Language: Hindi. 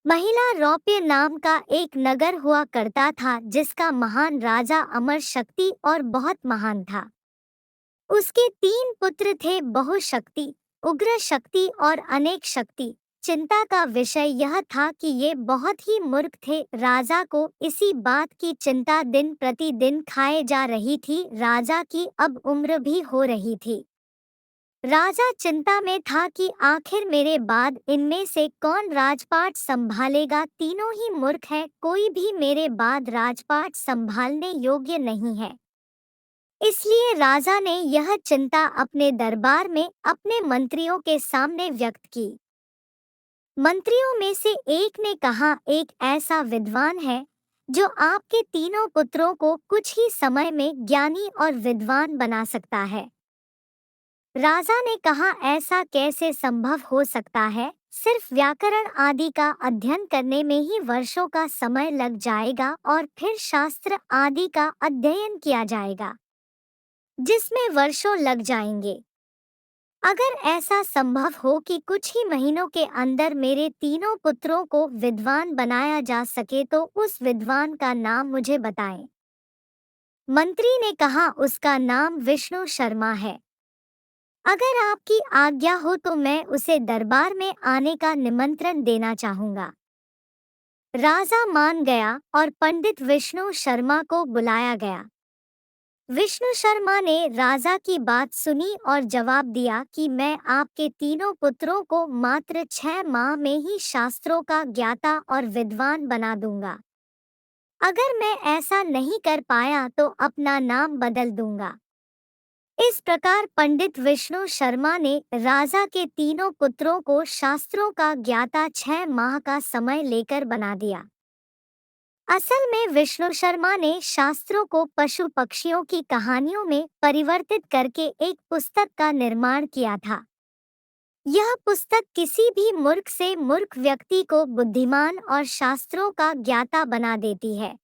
महिला रौप्य नाम का एक नगर हुआ करता था जिसका महान राजा अमर शक्ति और बहुत महान था। उसके 3 पुत्र थे, बहुशक्ति, उग्र शक्ति और अनेक शक्ति। चिंता का विषय यह था कि ये बहुत ही मूर्ख थे। राजा को इसी बात की चिंता दिन प्रतिदिन खाए जा रही थी। राजा की अब उम्र भी हो रही थी। राजा चिंता में था कि आखिर मेरे बाद इनमें से कौन राजपाट संभालेगा। तीनों ही मूर्ख हैं, कोई भी मेरे बाद राजपाट संभालने योग्य नहीं है। इसलिए राजा ने यह चिंता अपने दरबार में अपने मंत्रियों के सामने व्यक्त की। मंत्रियों में से एक ने कहा, एक ऐसा विद्वान है जो आपके तीनों पुत्रों को कुछ ही समय में ज्ञानी और विद्वान बना सकता है। राजा ने कहा, ऐसा कैसे संभव हो सकता है? सिर्फ व्याकरण आदि का अध्ययन करने में ही वर्षों का समय लग जाएगा और फिर शास्त्र आदि का अध्ययन किया जाएगा जिसमें वर्षों लग जाएंगे। अगर ऐसा संभव हो कि कुछ ही महीनों के अंदर मेरे तीनों पुत्रों को विद्वान बनाया जा सके तो उस विद्वान का नाम मुझे बताएं। मंत्री ने कहा, उसका नाम विष्णु शर्मा है। अगर आपकी आज्ञा हो तो मैं उसे दरबार में आने का निमंत्रण देना चाहूंगा। राजा मान गया और पंडित विष्णु शर्मा को बुलाया गया। विष्णु शर्मा ने राजा की बात सुनी और जवाब दिया कि मैं आपके तीनों पुत्रों को मात्र 6 माह में ही शास्त्रों का ज्ञाता और विद्वान बना दूंगा। अगर मैं ऐसा नहीं कर पाया तो अपना नाम बदल दूंगा। इस प्रकार पंडित विष्णु शर्मा ने राजा के तीनों पुत्रों को शास्त्रों का ज्ञाता 6 माह का समय लेकर बना दिया। असल में विष्णु शर्मा ने शास्त्रों को पशु पक्षियों की कहानियों में परिवर्तित करके एक पुस्तक का निर्माण किया था। यह पुस्तक किसी भी मूर्ख से मूर्ख व्यक्ति को बुद्धिमान और शास्त्रों का ज्ञाता बना देती है।